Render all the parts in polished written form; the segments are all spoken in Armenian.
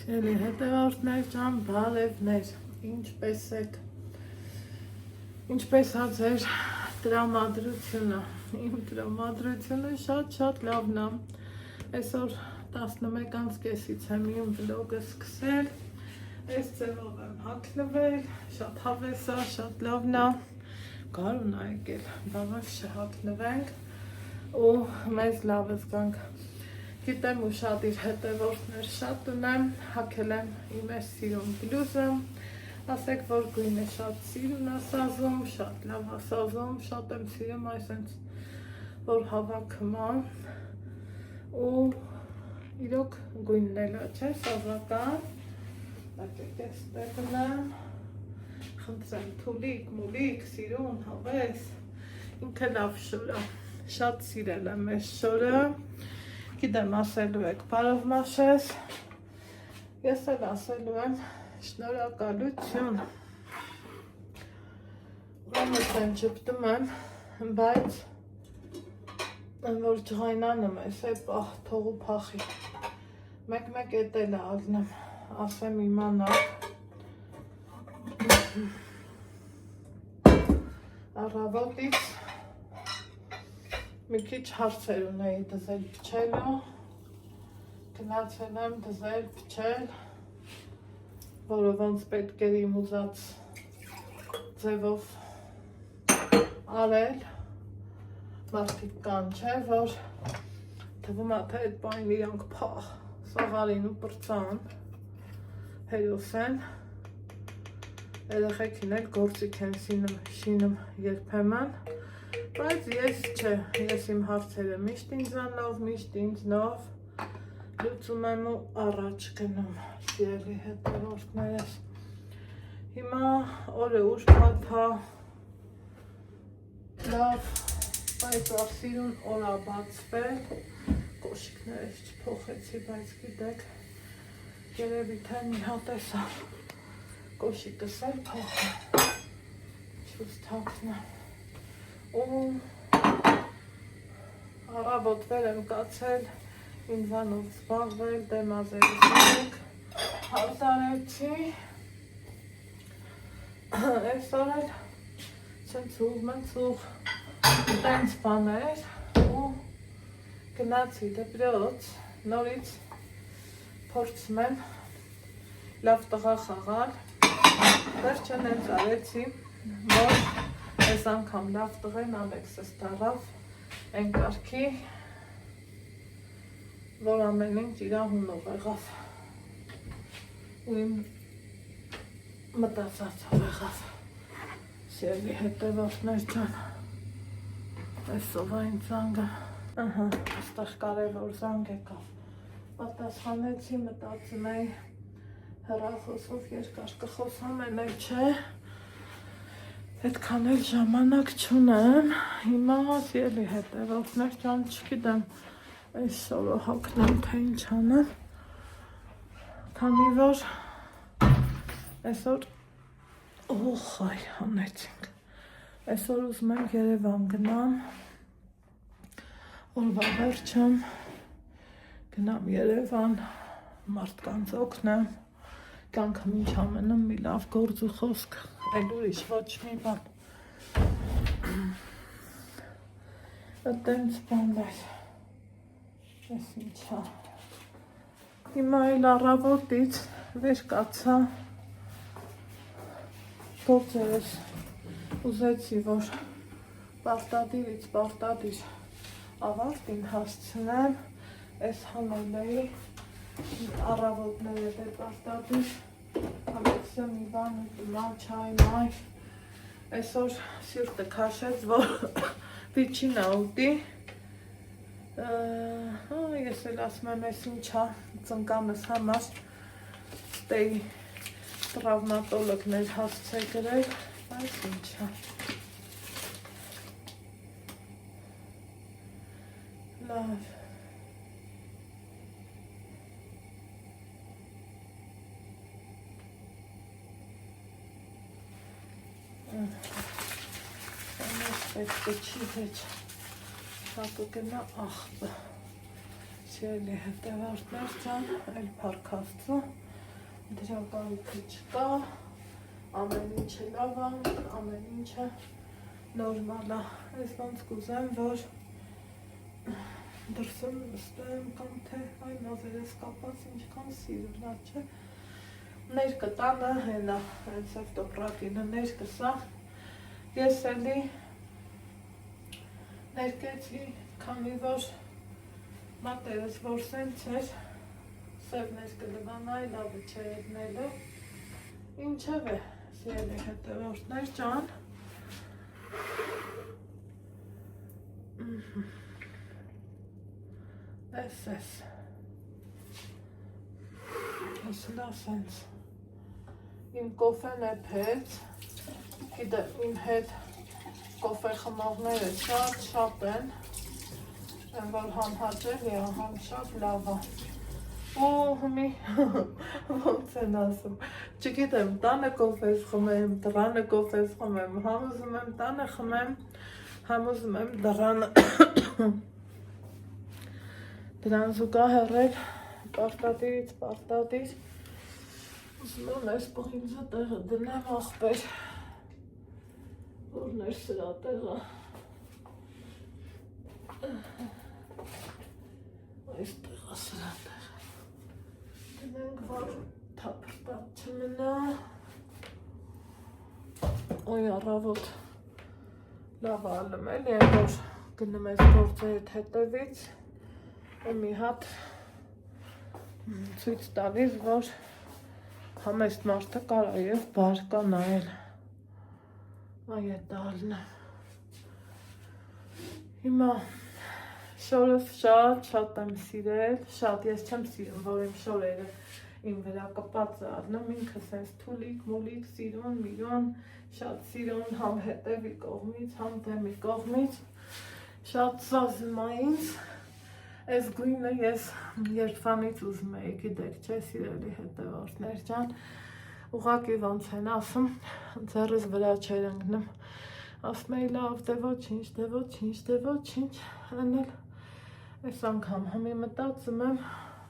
Սիրելի հետևորդներ ջան, բարևներ, ինչպես ա ձեր տրամադրությունը, իմ տրամադրությունը շատ լավն ա, այսօր 11:30-ից եմ իմ վլոգը սկսել, այս ձևով եմ հագնվել, շատ հավես ա, շատ լավն ա, գարուն ա եկել, բավարար չհագնվենք ու մեզ լավ զգանք Գիտեմ ու շատ իր հետևորդներ շատ ունեմ, հագել եմ իմ այս սիրուն բլուզը, ասեք, որ գույնը շատ սիրուն է սազում, շատ լավ է սազում, շատ եմ սիրում այսենց, որ հավաքում է ու իրոք գույնն էլ է, չէ, սազական, եկեք ես տեգնեմ, խնդրեմ, թուլիկ, մուլիկ, սիրուն, հավես, ինքը լավ շոր է, շատ սիրել եմ այս շորը, Գիտեմ ասելու եք բարով մաշես, ես էլ ասելու եմ շնորհակալություն, ուրեմն եմ ճպտում եմ, բայց որ ջղայնանում ես, պահ, թողու փախի, մեկ էտել է ալնեմ, ասեմ իմանաք, առավոտից մի քիչ հարցեր ունեի դզել փչելու, գնացել եմ դզել փչել, որը ոնց պետք էր իմ ուզած ձևով արել, մարդիկ կան չէ, որ թվում է թե այդ բանին իրանք փախ, սաղարին ու պրծան, հերոս են, երեխեքին էլ գործիք են շինում երբեմն, Բայց ես իմ հարցերը միշտ ինձանով, միշտ ինձնով լուծում եմ ու առաջ գնում, սիրելի հետևորդներս։ Հիմա օրը ուրբաթ է, լավ, պայծառ սիրուն օր ա բացվել, կոշիկներս չփոխեցի, բայց գիտեք, երևի թե մի հատ էսա կոշիկս էլ փոխեմ, չուս թաքնեմ։ ու առավոտվեր եմ կացել, ինձանով զբաղվել, դեմազերուսնեք, հարդարեցի, այսօր էլ ցնցուղ, տենց բաներ ու գնացի դպրոց, նորից փորձում եմ լավ տղա խաղալ, վերջն հենց արեցի, որ Այս անգամ լավ տղեն Ալեքսս դարավ այն կարգի, որ ամեն ինչ իրա հունով եղավ ու իմ մտածածով եղավ, սիրելի հետևորդներ ջան, այս սովային զանգը, այստեղ կարևոր զանգ եկավ, պատասխանեցի, մտածում էի հեռախոսով երկար կխոսամ, էլ չէ, Այդքան էլ ժամանակ չունեմ, հիմա սիրելի հետևորդներ ջան, չգիտեմ այս շորը հագնեմ, թե ինչ անեմ, քանի որ այսօր այ հանեցինք, այսօր ուզում եմ Երևան գնամ, օրվա վերջում գնամ Երևան, մարդկանց օգնեմ, կյանքն ինչ ամենում մի լավ գործ ու խոսք, էլ ուրիշ ոչ մի բան, տենց բաններ, ես ինչա, հիմա էլ առավոտից վեր կացա, գործերս ուզեցի, որ պարտադիրից պարտադիր ավարտին հասցնեմ, այս հանել էի, առավոտները դե պարտադիր, Ալեքսը մի բան ուտում, չայ, մայ, այսօր սիրտը քաշեց, որ վիճին ա ուտի, ես էլ ասում եմ, ես ինչա ծնկամս համար ստեի տրավմատոլոգներ հասցե գրել, այս ինչա, լավ, պետք է չի հեչ, հատու գնա աղբը, սիրելի հետևորդներ ջան, այլ պարկ Աստծո, դրա կարիքը չկա, ամեն ինչը լավ է, ամեն ինչը նորմալ է, ես ոնց կուզեմ, որ դրսում ստեմ կամ թե այ մազերես կապած ինչքան սիրուն է, չէ, ներկը տանը հենա, հենց ավտոպրատինը ներկսա, ես էլի ներկեցի, քանի որ մատերս որ սենց էր, սև ներկը լվանայի լավը չէ ետնելու, ինչև է, սիրելի հետևորդներ ջան, ես, լա սենց, իմ կոֆեն է պետ, գիտեմ իմ հետ կոֆե խմողները շատ են, որ համ հաճելի է, համ շատ լավ է, ու մի ոնց են ասում, չգիտեմ տանը կոֆես խմեմ, դրանը կոֆես խմեմ, համ ուզում եմ տանը խմեմ, համ ուզում եմ դրանը դրան զուգահեռ էլ պարտադիր ուզում եմ այս պղինձը տեղը դնեմ ախպեր, որն էր սրա տեղը, այս տեղը սրա տեղը, դնենք, որ թափրտած չմնա, ոյ առավոտ լավ ալում էլ եմ, որ գնում ես գործերդ հետևից, ու մի հատ ցույց տալիս, որ համեստ մարդը կարա և բարկա նայել, այ է տալն է, հիմա շորս շատ եմ սիրել, շատ ես չեմ սիրում, որ իմ շորերը իմ վրա կպած է առնում, ինքը սենց թուլիկ, սիրուն, միրուն, շատ սիրուն, համ հետևի կողմից, համ դեմի կողմից, շատ սազում է ինձ, այս գույնը ես երբվանից ուզում էի, գիտեք չէ սիրելի հետևորդներ ջան, ուղղակի ոնց են ասում, ձեռս վրա չեր ընկնում, ասում էի լավ, դե ոչինչ, անել, այս անգամ համի մտածում եմ,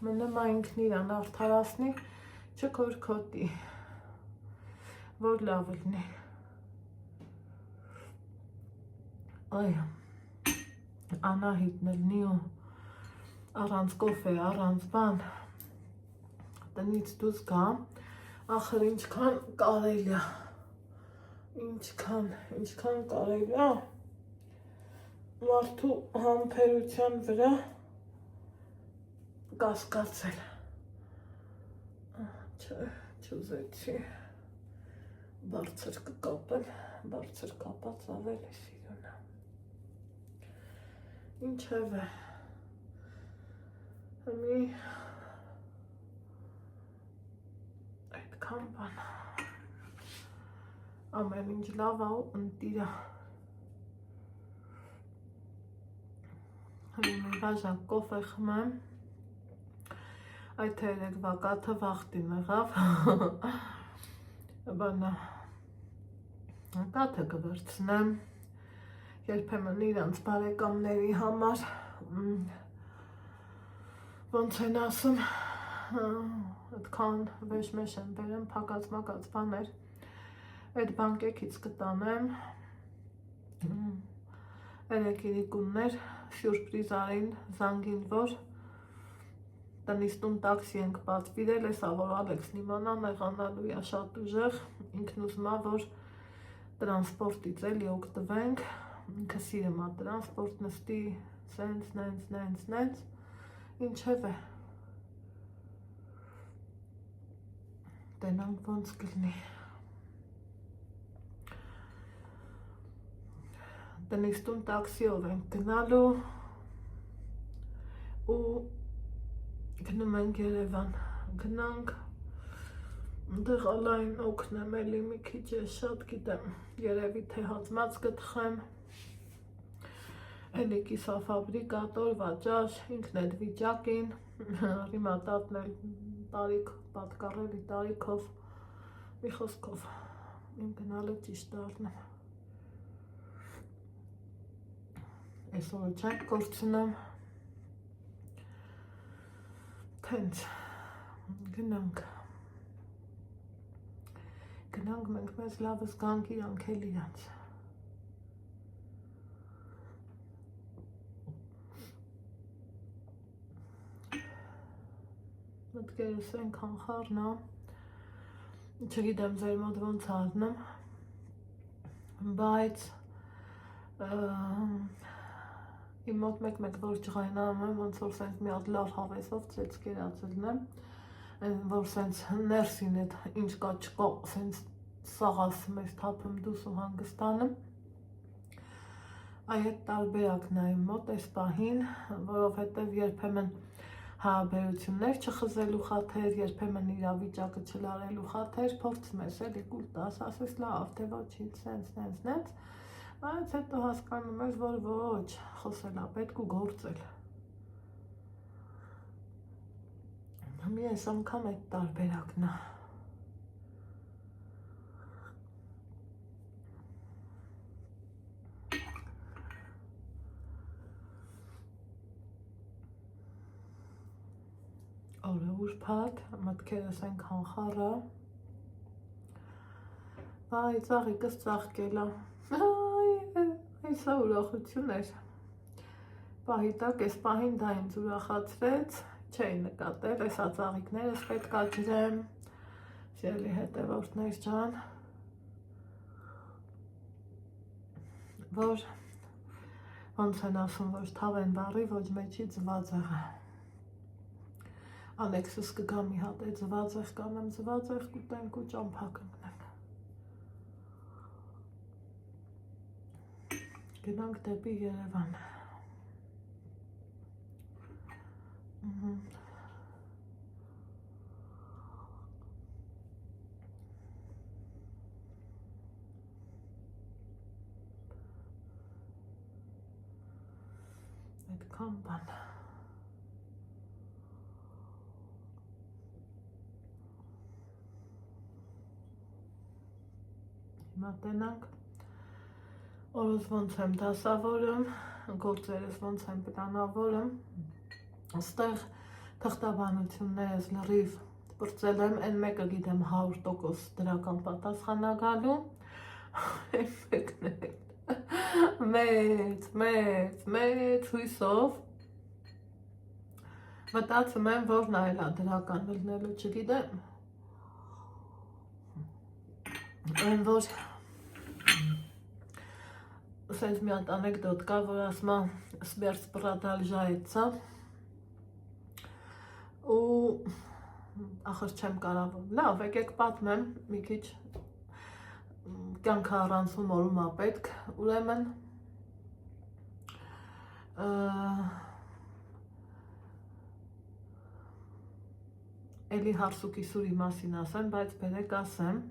մնամ ինքն իրան արդարացնի, չքորքոտի, որ լավ լինի, այ, Անահիտն լինի ու առանց կոֆե, առանց բան, տնից դուրս գամ, ախր ինչքան կարելի է, ինչքան կարելի է, մարդու համբերության վրա կասկածել, չուզեցի, բարձր կկապել, բարձր կապած ավելի սիրուն է, ինչև է, Մի այդքան բան, ամեն ինչ լավ է ու ընտիր է, մի բաժակ կոֆե խմեմ, այդ երեկվա կաթը վախտին եղավ, բանա, կաթը կվրցնեմ, երբեմն իրանց բարեկամների համար, ոնց են ասում, այդքան վեշմեշ են բերեմ, փակած մակած բաներ, այդ բանկեքից կտանեմ, երեկիրիկուններ, սյուրպրիզ արին, զանգին, որ տնից տուն տաքսի ենք պատվիրել, էսա որ Ալեքսն իմանան եղանալու է շատ ուժեղ, ինքն ուզում է, որ տրանսպորտից էլի օգտվենք, ինքը սիրում է տրանսպորտ նստի, սենց, ինչև է, տենանք ոնց կլնի, տնից տուն տաքսիով ենք գնալու ու գնում ենք Երևան, գնանք, դեղ ալային օգնեմ էլի մի քիչ ես շատ գիտեմ, երևի թե հացմած կտխեմ, էլի կիսաֆաբրիկատոր, վաճառ, ինքն այդ վիճակին, հիմա տատն էլ տարիք, պատկառելի տարիքով, մի խոսքով, իմ գնալը ճիշտ դառնեմ, այսօր չենք կորցնեմ, թենց, գնանք, Գնանք մենք մեզ լավը զգանք իրանք էլ իրանց մտքերս այնքան խառն է չգիտեմ ձեր մոտ ոնց առնեմ բայց իմ մոտ մեկ որ ջղայնանում եմ ոնց որ սենց մի հատ լավ հավեսով ծեծ կերածելն եմ որ սենց ներսին էդ ինչ կա չկա սենց սաղաս մեզ թափում դուս ու հանգստանում այդ տարբերակն է իմ մոտ այս պահին որովհետև երբեմն հարաբերություններ չխզելու խաթեր, երբեմն իրավիճակը չլարելու խաթեր, փորձում ես էլի կուլ տաս, ասես լավ, թե ոչինչ, սենց, բայց հետո հասկանում ես, որ ոչ, խոսել ա պետք ու գործել։ Մի այս անգամ այդ տարբերակն է։ Օրը ուրբաթ, մտքերս այնքան խառը, բայց աղիկս ծաղկել է, այսա ուրախություն էր, պահի տակ այս պահին դա ինձ ուրախացրեց, չէի նկատել, այսա ծաղիկներս պետք է ջրեմ, սիրելի հետևորդներ ջան, որ ոնց են ասում, որ թավեն բարի, ոչ մեջի ձվածեղը Ալեքսս կգա մի հատ է ձվածեղ կանեմ, ձվածեղ կուտենք ու ճամփա կընկնենք։ Գնանք դեպի Երևան։ Այդքան բան։ Հիմա տենանք, օրս ոնց եմ դասավորում, գործերս ոնց եմ պլանավորում, ստեղ թղթաբանություններս լրիվ պրծել եմ, են մեկը գիտեմ 100% դրական պատասխանա գալու, են մեկն մեծ հույսով, մտածում եմ, որ նայել է դրական լնելու չգիտեմ, Այն որ սենց մի հատ անեկդոտ կա, որ ասում է «Սմերց պրադալժայեցա» ու ախր չեմ կարող, լավ, եկեք պատմեմ մի քիչ կյանքը առանց հումորում ա պետք, ուրեմն էլի հարսուկիսուրի մասին ասեմ, բայց բերեք ասեմ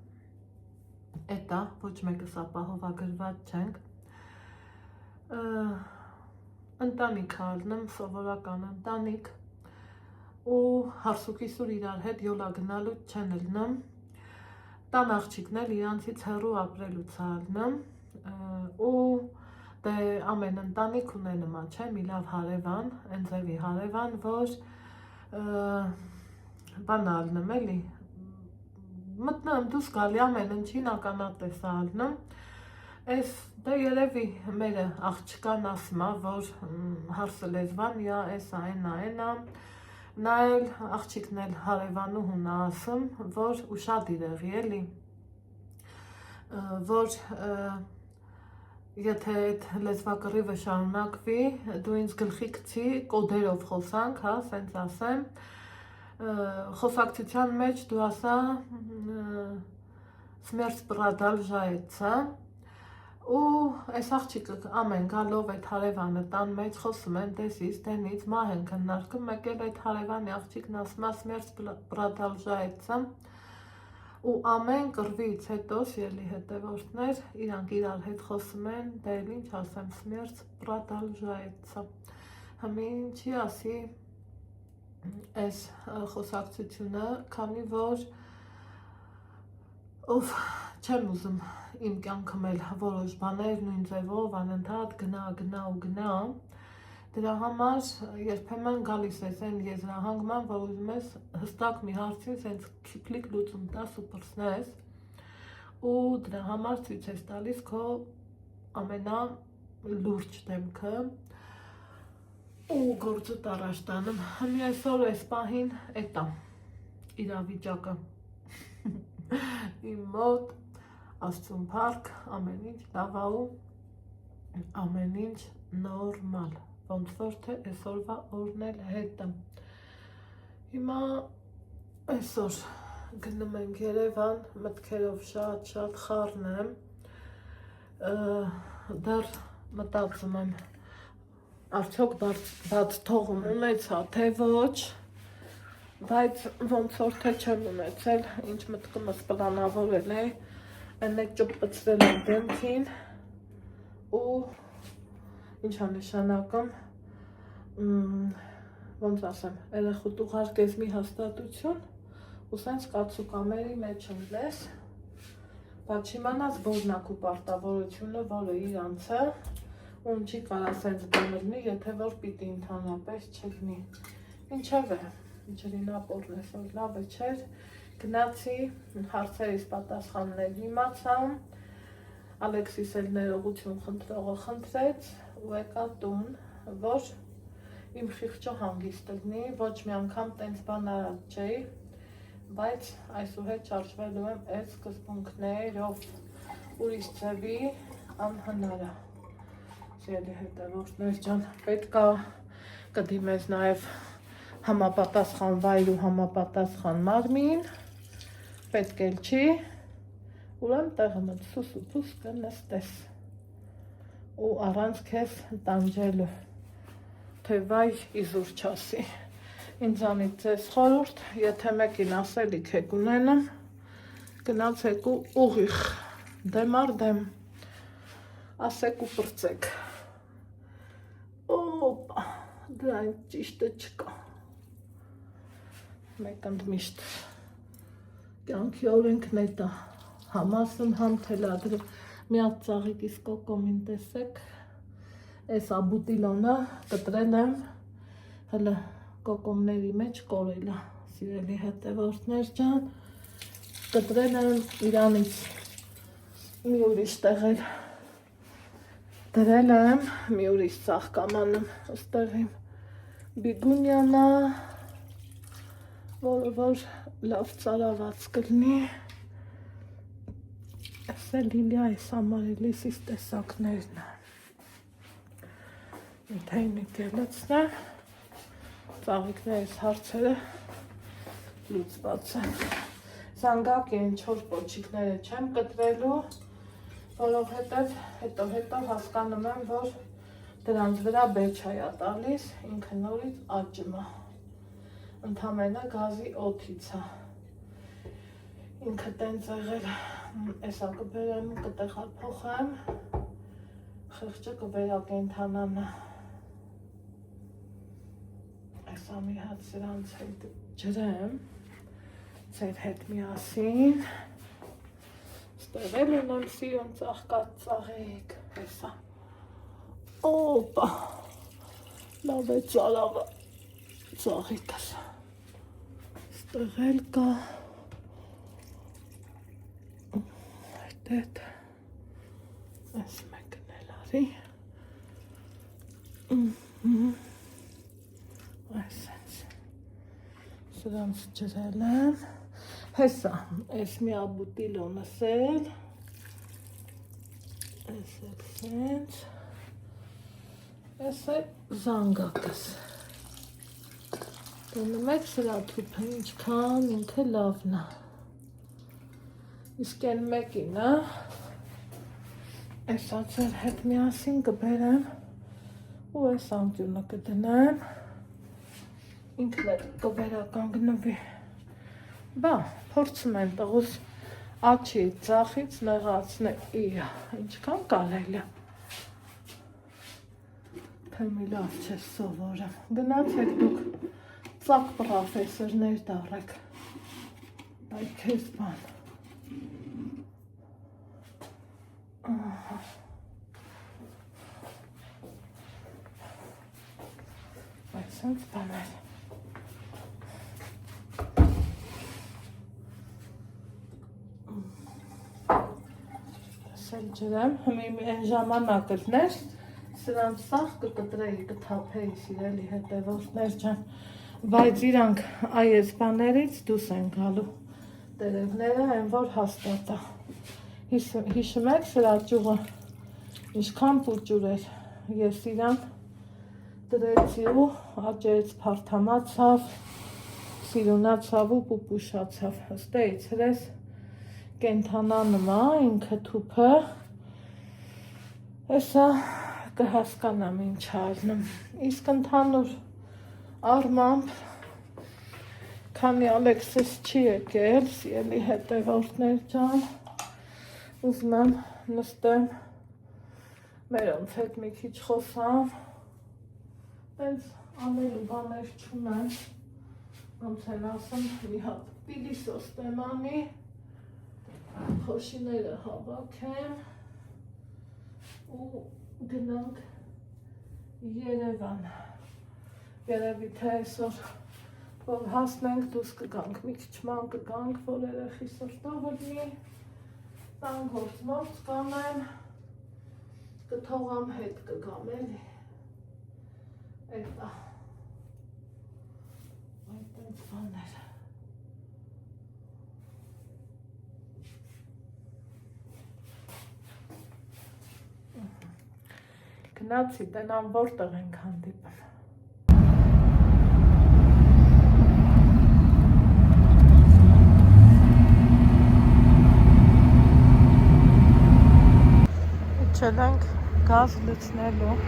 Էտա, ոչ մեկս ապահովագրված չենք, ընտանիք առնում, սովորական ընտանիք ու հարսուկիսուր իրար հետ յոլա գնալու չեն լնում, տան աղջիկն էլ իրանցից հեռու ապրելուց առնում ու դե ամեն ընտանիք ունենումա չէ, մի լավ հարևան, են ձևի հարևան, որ բան առնում էլի, մտնեմ դուս գալի ամեն ինչին ականատես ալնում, այս դե երևի մերը աղջկան ասում է, որ հարսը լեզվան, յա էսա, ենա, նա էլ աղջիկն էլ հարևանուհուն է ասում, որ ու շատ իրեղի էլի, որ եթե այդ լեզվակռիվը շարունակվի, դու ինձ գլխի գցի, կոդերով խոսանք, հա, սենց ասեմ, խոսակցության մեջ դու ասա «Սմերց պրադալժայեցա» ու այս աղջիկը ամեն գալով այդ հարևանը տան մեջ խոսում են տեսից, տենից, մահ են քննարկում, մեկ էլ այդ հարևանի աղջիկն ասում է «Սմերց պրադալժայեցա» ու ամեն կռվից հետո սիրելի հետևորդներ իրանք իրար հետ խոսում են, դե էլ ինչ ասեմ, «Սմերց պրադալժայեցա» Հմի ինչի ասի այս խոսակցությունը, քանի որ ով չեմ ուզում իմ կյանքում էլ որոշ բաներ նույն ձևով անընդհատ գնա դրա համար երբեմն գալիս ես այն եզրահանգման, որ ուզում ես հստակ մի հարցին սենց քիփլիկ լուծում տաս ու պրծնես ու դրա համար ցույց ես տալիս քո ամենալուրջ դեմքը ու գործը առաջ տանում։ Հմի այսօր այս պահին էտա իրավիճակը իմ մոտ Աստծուն փառք, ամեն ինչ լավ ա ու ամեն ինչ նորմալ, ոնց որ թե այսօրվա օրն էլ հետը։ Հիմա այսօր գնում ենք Երևան, մտքերով շատ խառն եմ, դեռ մտածում եմ արդյոք բաց թողում ունեցա թե ոչ, բայց ոնց որ թե չեմ ունեցել, ինչ մտքումս պլանավորել է, այնեք ճպպցրել եմ դեմքին ու ինչա նշանակում, ոնց ասեմ, երեխու ուղարկեզմի հաստատություն ու սենց կացուկամերի մեջ ընկնես, բայց չիմանաս որն ա քո պարտավորությունը, որը իրանցը, ու չի կարա սենց բանելնի, եթե որ պիտի ընդհանրապես չլինի։ Ինչև է, ջրին ապորն այսօր լավ է չէր, գնացի, հարցերիս պատասխաններ իմացամ, Ալեքսիս էլ ներողություն խնդրողը խնդրեց ու եկա տուն, որ իմ խիղճը հանգիստ լինի, ոչ մի անգամ տենց բան արած չէի, բայց այսուհետ շարժվելու եմ այդ սկզբունքներով, ուրիշ ձևի անհնար է։ Սիրելի հետևորդներ ջան, պետք է կդիմես նաև համապատասխան վայր ու համապատասխան մարմին, պետք էլ չի, ուրեմն տեղը մոտ սուս ու փուս կնստես ու առանց քեզ տանջելու, թե վայ իզուր չասի։ Ինձանից ձեզ խորհուրդ, եթե մեկին ասելիք եք ունենամ, գնացեք ու ուղիղ, դեմ առ դեմ, ասեք ու պրծեք։ Օպա, դրան ճիշտը չկա։ Մեկ ընդմիշտ կյանքի օրենքն է դա, համասն համ թելադրում, մի հատ ծաղիկիս կոկոմին տեսեք, այս աբուտիլոնը կտրել եմ, հլը կոկոմների մեջ կորել է, սիրելի հետևորդներ ջան, կտրել եմ իրանից մի ուրիշ տեղել, դրել եմ մի ուրիշ ծաղկամանում, ստեղ իմ բիգունյանա, որը որ լավ ծարաված կլինի, այս է լիլիա այս ամարելիսիս տեսակներն է, միթեյնի կելեցն է, ծաղիկներս հարցերը լուծված են, զանգակ են չոր պոչիկները չեմ կտրելու, որովհետև հետո հասկանում եմ, որ դրանց վրա բեչայա տալիս, ինքը նորից աճում է, ընդամենը գազի օդից է, ինքը տենց եղել, էսա կբերեմ, կտեղալ փոխեմ, խղճը կվերակենդանանա, էսա մի հատ սրանց հետ ջրեմ, ձեր հետ միասին, ստեղել ունեմ սիրուն ծաղկած ծաղիկ, էսա, օպա, լավ է ծարավը, ծաղիկս, ստեղել կա, այդ այս մեկն էլ արի, այսենց, սրանց ջրել եմ, հեսա, այս մի աբուտիլոնս էլ, այս էլ սենց, այս էլ զանգակս, դնում եք սրա թուպը ինչքան ինքը լավն է, իսկ են մեկին, էսա ձեր հետ միասին կբերեմ ու այս անկյունը կդնեմ, ինքն էլ կվերականգնվի, բա, փորձում են տղուս աչի ձախից նեղացնել իրա, ինչքան կարելի է, թե մի լավ չես սովորեմ, գնացեք դուք ծակ պրոֆեսորներ դարեք, այ քեզ բան, այսենց բաներ, էլ ջրեմ, այն ժամանակ ելներ, սրանց սաղ կկտրեի, կթափեի սիրելի հետևորդներ ջան, բայց իրանք այս բաներից դուս են գալու, տերևները են որ հաստատ է, հիշում եք սրա ճյուղը, ինչքան պուճուր էր, ես իրան դրեցի ու աճեց, փարթամացավ, սիրունացավ ու պուպուշացավ, ստեից հրես կենթանանում է, ինքը թուպը, էսա կհասկանամ ինչ արնում, իսկ ընդհանուր առմամբ, քանի Ալեքսես չի եկել, սիրելի հետևորդներ ջան, ուզում եմ նստեմ, մերոնց հետ մի քիչ խոսամ, Պենց անելու բաներ չունեմ, ոնց են ասում, մի հատ պիլիսոս տեմանի, խոշիները հավաքեմ ու գնանք Երևան, երևի թե այսօր, որ հասնենք դուս կգանք, մի քիչ ման կգանք, որ երեխի սրտով ըլնի, տան գործ մորց կանեմ, կթողամ հետ կգամ էլի, Էտա, այդ տենց բաներ, գնացի տենամ որտեղ ենք հանդիպում, իջել ենք գազ լցնելու,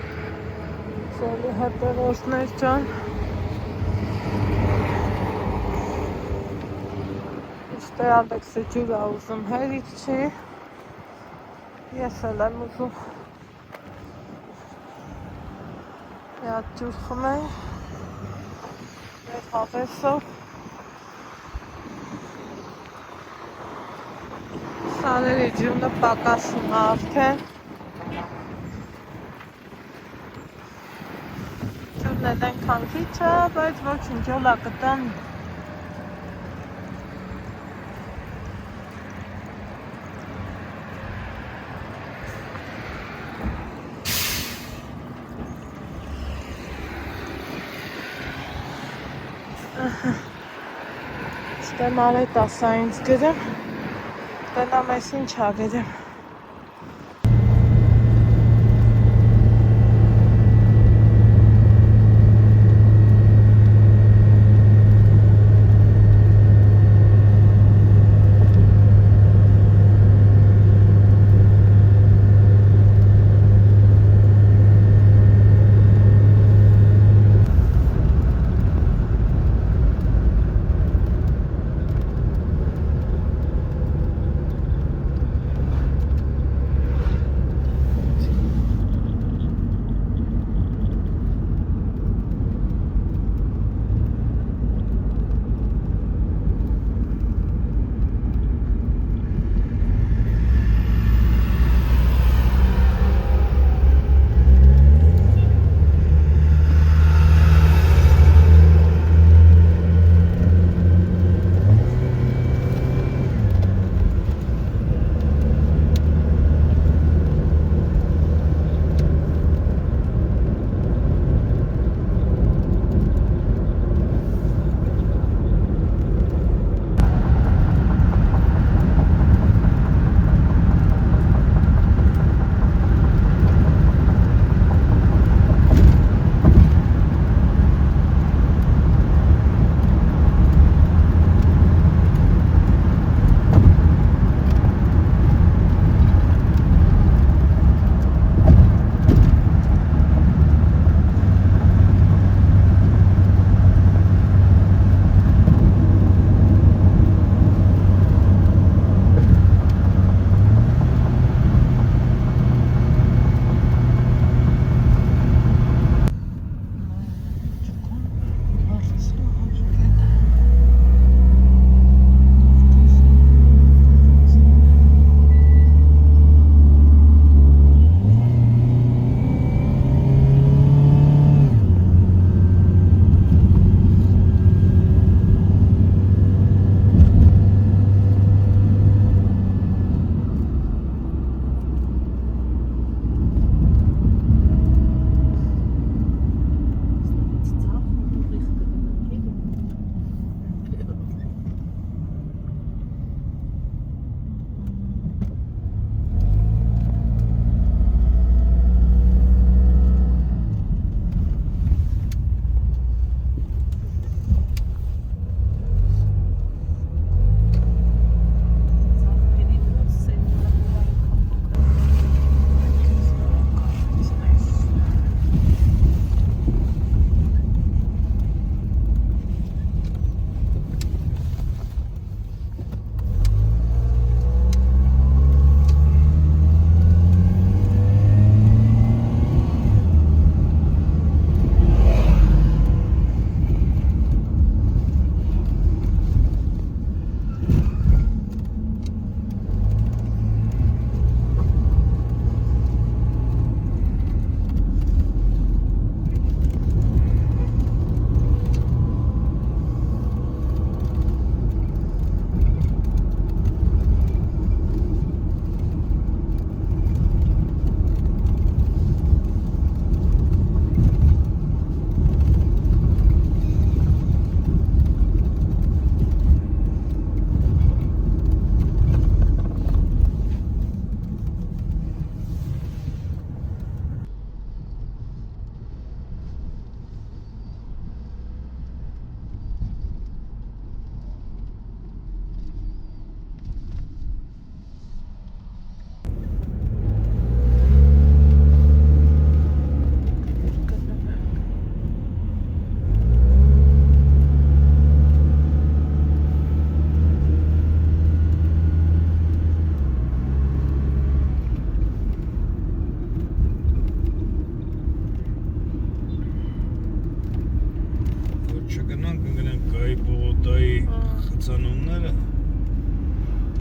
Սելի հետևորդներ ջան, իշտե Ալեքսը ջուր է ուզում հերիք չի, ես էլ եմ ուզում մի հատ ջուր խմենք, մեր հավեսով, սաների ջուրը պակասում է արդեն, Ջուրն այնքան քիչ է, բայց ոչինչ ոլա կտան Ստեմ արետ ասա ինձ գրեմ, տենամ ես ինչ ա գրեմ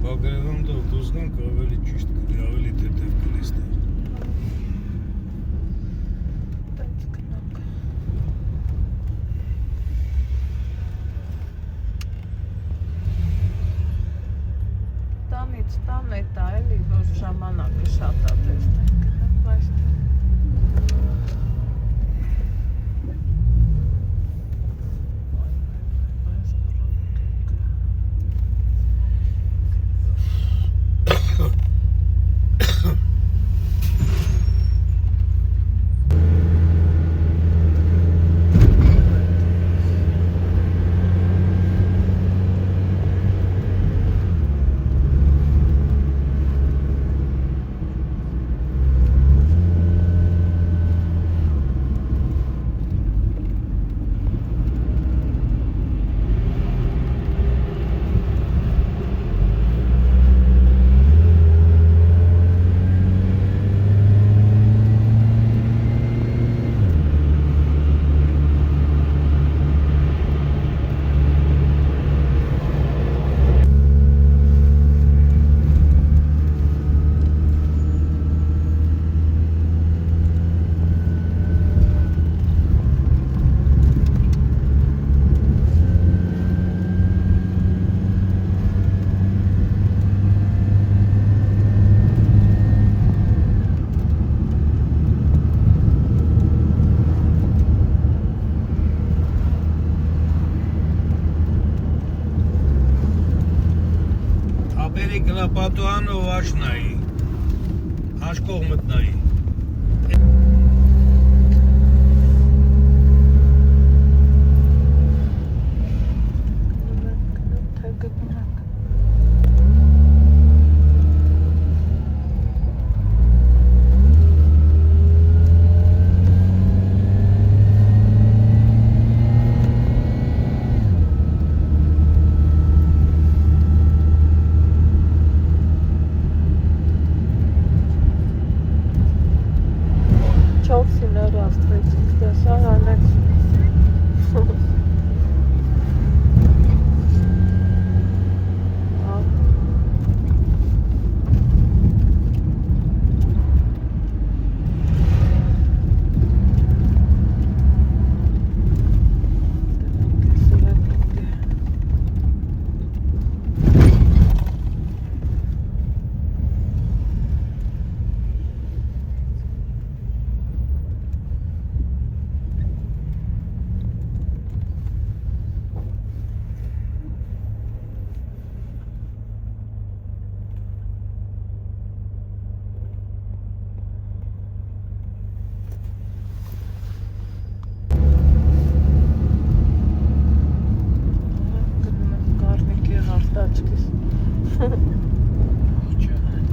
Բագրևում դով դուրս գանք ավելի ճիշտ կլի, ավելի թեթև կլի ստեղ։ Տենց գնանք։ Տանից տան է տա էլի, որ ժամանակը շատ ա տեսնենք գնանք, բայց Պատուանով աշնայի, աշկող մտնայի։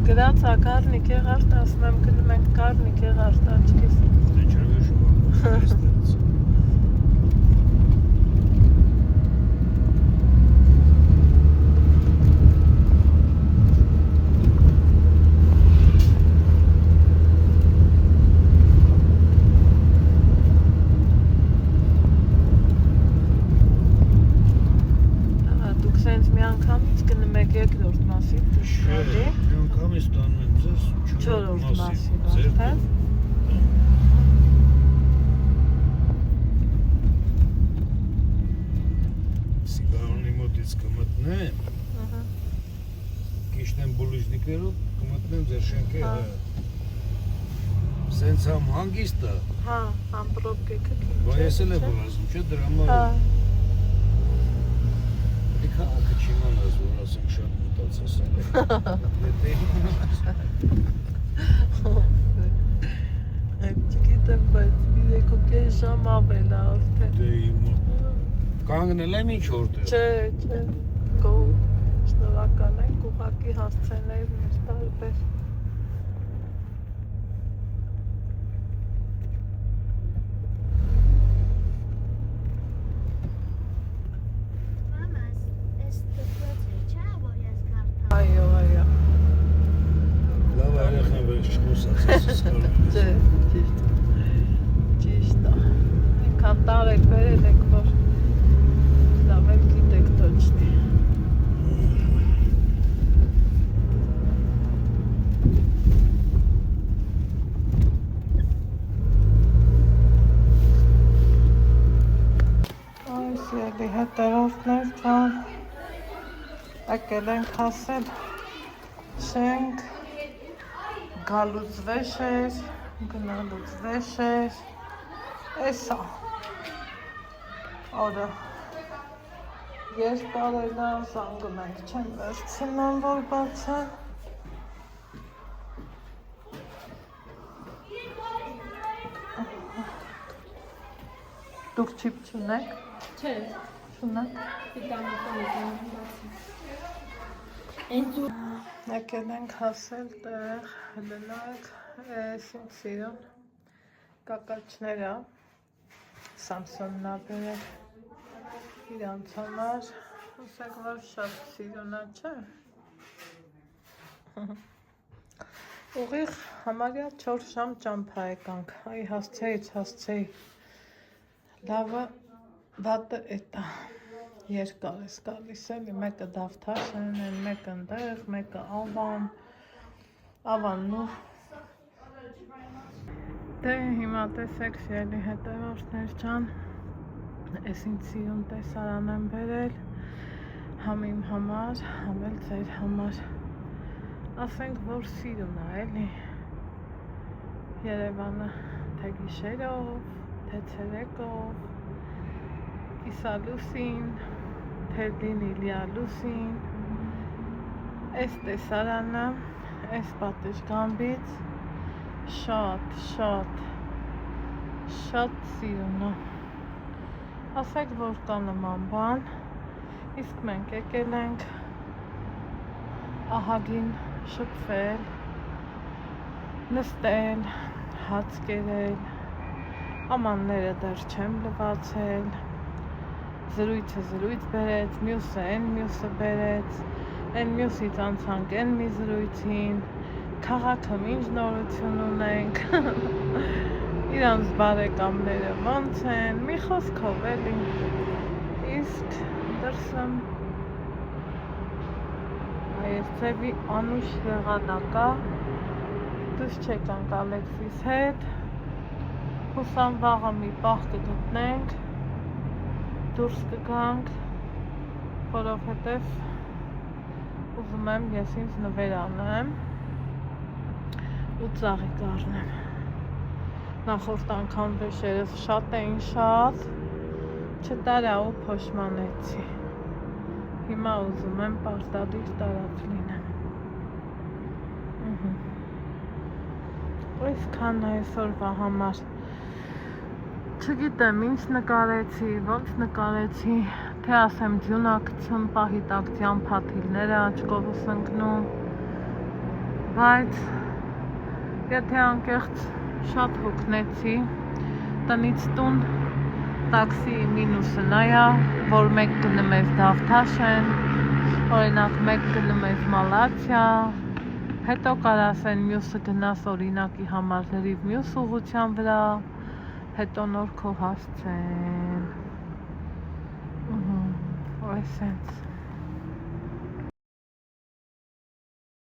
Գրած ա կարնիկ եղարդ, ասում եմ գնում ենք կարնիկ եղարդ աչքիս։ Դե չավեշում Դուք սենց մի անգամից գնում եք երկրորդ մասի դիշնալի։ Մի անգամից տանում եմ ձեզ չորրորդ մասի արդեն։ Սիգարոնի մոտից կմտնեմ, կիշնեմ բուլիժնիկներով, կմտնեմ ձեր շենքի սենց համ հանգիստ է։ Հա, համ պրոբկե քիչ։ Բա ես էլ եմ ասում, չէ՞ դրա համար։ Քաղաքը չիմանաս, որ ասենք շատ մտածասել է։ Չգիտեմ, բայց մի երկու ժամ ավել է արդեն։ Դե իմա։ Կանգնել եմ ինչ որտեղ։ Չէ, գոհ, շնորհակալ ենք, ուղղակի հասցեներ մեզ տարբեր։ Այո։ Լավ երեխան վեր չխոսած ես սկալում։ Չէ, ճիշտ է։ Այնքան տարեք վերել եք, որ լավ էլ գիտեք точно։ եկել ենք հասել շենք, գալուց վեշ էր, գնալուց վեշ էր, էսա օրը երբ արել է, զանգում ենք, չեն վերցնում, որ բացեն։ Դուք չիպ չունեք։ Չէ, Չունեք։ Եկել ենք հասել տեղ, հլնակ, ես իմ սիրուն կակաչները, Սամսոնն աբերել իրանց համար, ուսեք որ շատ սիրունա չէ։ Ուղիղ համարյա 4 ժամ ճամփա եկանք, այ հասցեի, լավը վատը էտա, երկար ես գալիս էլի, մեկը դավթաշեն են, մեկը ընդեղ, մեկը ավանն ու դե հիմա տեսեք սիրելի հետևորդներ ջան, ես ինձ սիրուն տեսարան եմ բերել, համ իմ համար, համ էլ ձեր համար, ասենք որ սիրուն է էլի, Երևանը թե գիշերով, թե ցերեկով, կիսալուսին, թե լինիլիալուսին, այս տեսարանը, այս պատշգամբից շատ սիրուն է, ասեք որ կա նման բան, իսկ մենք եկել ենք ահագին շփվել, նստել, հաց կերել, ամանները դեռ չեմ լվացել, զրույցը զրույց բերեց, մյուսը են մյուսը բերեց, են մյուսից անցանք են մի զրույցին, քաղաքում ինչ նորություն ունենք, իրանց բարեկամները ոնց են, մի խոսքով էլի, իսկ դրսում այս ձևի անուշ եղանակա, դուս չեկանք Ալեքսիս հետ, հուսամ վաղը մի պահ կգտնենք, դուրս կգանք, որովհետև ուզում եմ ես ինձ նվեր անեմ ու ծաղիկ առնեմ, նախորդ անգամ վեշերս շատ էին շատ, չտարա ու փոշմանեցի, հիմա ուզում եմ պարտադիր տարած լինեմ, այսքան այսօրվա համար, չգիտեմ ինչ նկարեցի, ոնց նկարեցի, թե ասեմ ձյունակցում, պահի տակ ձյան փաթիլները աչքովս ընկնում, բայց եթե անկեղծ շատ հոգնեցի, տնից տուն տաքսիի մինուսը նայա, որ մեկ գնում ես Դավթաշեն, օրինակ մեկ գնում ես Մալացիա, հետո կարասեն մյուսը գնաս օրինակի համար լրիվ մյուս ուղղության վրա, հետո նոր քո հասցեն, այս սենց